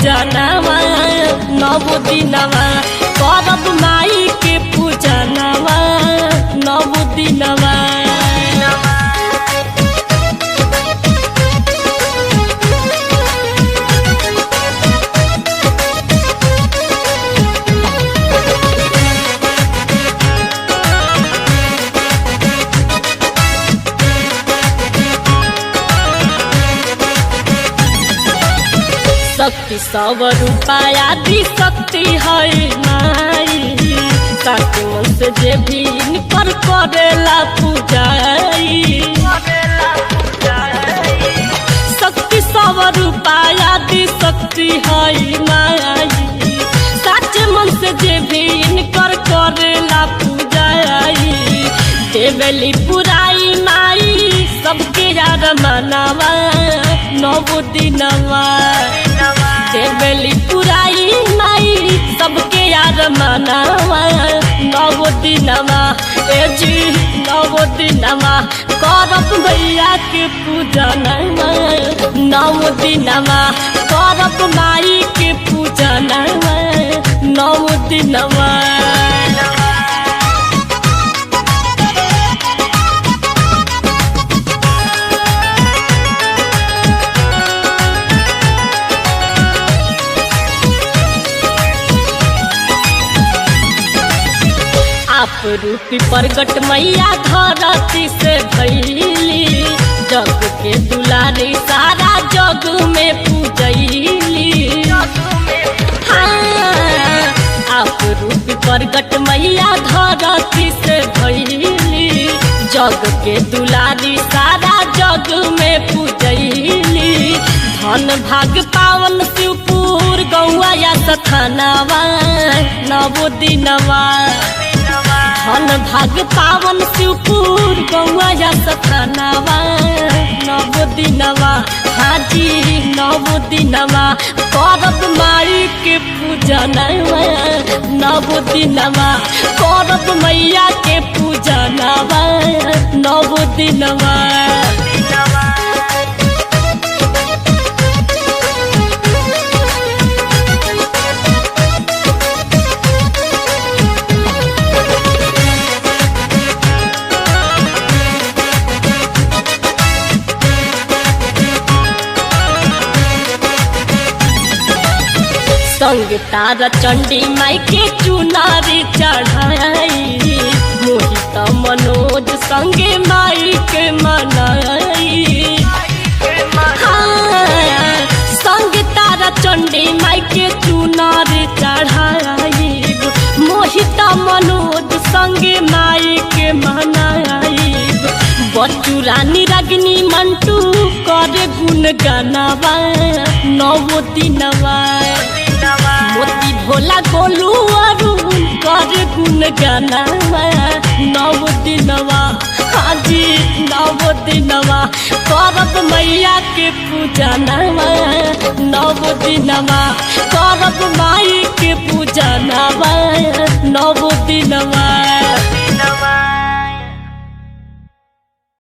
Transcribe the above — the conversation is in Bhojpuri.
पूजनवा नव दिनवा करब माई के पूजनवा नव दिनवा। शक्ति सब रूपाया दी शक्ति है माई साथ मन से जे भी इनकर करेला पूजाई। शक्ति सब रूपाया दी शक्ति है माई साथ मन से जे भी इनकर करेला पूजाई। देवली पुराई माई सबके यार मनावा नव दिनवा। देवली पुराई माई सबके यार मनावा नव दिनवा। ए जी नव दिनवा करब भैया के पूजनवा नव दिनवा करब माई के पूजनवा नव दिनवा। आप रूपी प्रगट मैया धरती से भैली जग के दुलारी सारा जग में पूजैली। हाँ आप रूपी प्रगट मैया धरती से भैली जग के दुलारी सारा जग में पूजैली। धन भाग पावन शिवपुर गौआ या सथनवा नव दिनवा। धन भाग पावन शिवपुर गौआ या सथनवा नव दिनवा। हाजी नव दिनवा करब माई के पूजनवा नव दिनवा करब मैया के पूजनवा नव दिनवा। संग तारा चंडी माई के चुनारी चढ़ाई मोहित मनोज संगे माई के मनाई। हाँ संग तारा चंडी माई के चुनारी चढ़ाई मोहित मनोज संगे माई के मनाई। बच्चू रानी रागिनी मंटू करे गुण गानवा नव दिनवा। मोती भोला गोलू अरुण कर गुण गानवा नव दिनवा। हाजी नव दिनवा करब मैया के पूजनवा नव दिनवा करब माई के पूजनवा